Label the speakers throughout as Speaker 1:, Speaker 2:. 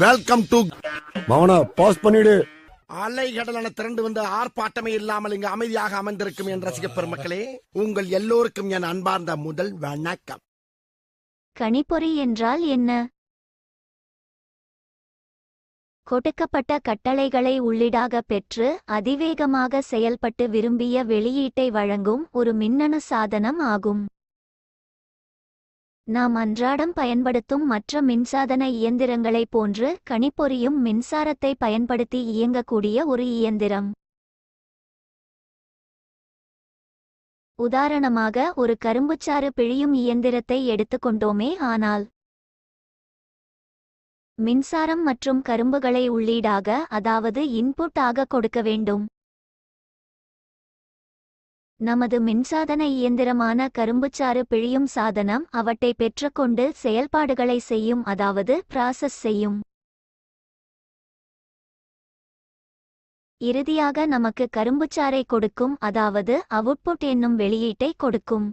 Speaker 1: Welcome to
Speaker 2: மவனா pass பண்ணிடு.
Speaker 1: அலைகடலான திரண்டு வந்து ஆர்ப்பாட்டமே இல்லாமல் இங்கு அமைதியாக அமைந்திருக்கும் என் ரசிக பெருமக்களே, உங்கள் எல்லோருக்கும் என் அன்பார்ந்த முதல் வணக்கம்.
Speaker 3: கணிப்பொறி என்றால் என்ன? கொடுக்கப்பட்ட கட்டளைகளை உள்ளீடாக பெற்று அதிவேகமாக செயல்பட்டு விரும்பிய வெளியீட்டை வழங்கும் ஒரு மின்னணு சாதனம் ஆகும். நாம் அன்றாடம் பயன்படுத்தும் மற்ற மின்சாதன இயந்திரங்களைப் போன்று கணிப்பொறியும் மின்சாரத்தை பயன்படுத்தி இயங்கக்கூடிய ஒரு இயந்திரம். உதாரணமாக, ஒரு கரும்புச்சாறு பிழியும் இயந்திரத்தை எடுத்துக்கொண்டோமே ஆனால் மின்சாரம் மற்றும் கரும்புகளை உள்ளீடாக, அதாவது இன்புட் ஆக கொடுக்க வேண்டும். நமது மின்சாதன இயந்திரமான கரும்புச்சாறு பிழியும் சாதனம் அவற்றை பெற்றுக்கொண்டு செயல்பாடுகளை செய்யும், அதாவது ப்ராசஸ் செய்யும். இறுதியாக நமக்கு கரும்புச்சாறை கொடுக்கும், அதாவது அவுட்புட் என்னும் வெளியீட்டை கொடுக்கும்.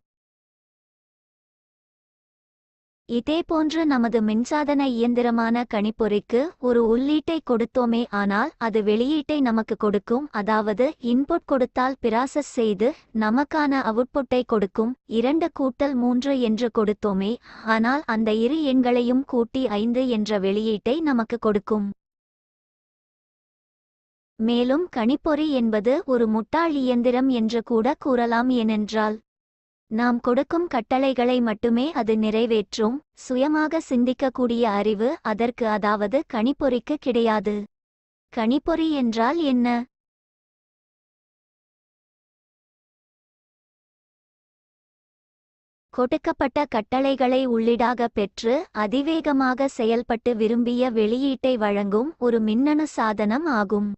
Speaker 3: இதேபோன்று நமது மின்சாதன இயந்திரமான கணிப்பொறிக்கு ஒரு உள்ளீட்டை கொடுத்தோமே ஆனால் அது வெளியீட்டை நமக்கு கொடுக்கும், அதாவது இன்புட் கொடுத்தால் ப்ராசஸ் செய்து நமக்கான அவுட்புட்டை கொடுக்கும். 2+3 என்று கொடுத்தோமே ஆனால் அந்த இரு எண்களையும் கூட்டி 5 என்ற வெளியீட்டை நமக்கு கொடுக்கும். மேலும் கணிப்பொறி என்பது ஒரு முட்டாள் இயந்திரம் என்று கூட கூறலாம். ஏனென்றால் நாம் கொடுக்கும் கட்டளைகளை மட்டுமே அது நிறைவேற்றும். சுயமாக சிந்திக்கக்கூடிய அறிவு அதற்கு, அதாவது கணிப்பொறிக்கு கிடையாது. கணிப்பொறி என்றால் என்ன? கொடுக்கப்பட்ட கட்டளைகளை உள்ளீடாக பெற்று அதிவேகமாக செயல்பட்டு விரும்பிய வெளியீட்டை வழங்கும் ஒரு மின்னணு சாதனம் ஆகும்.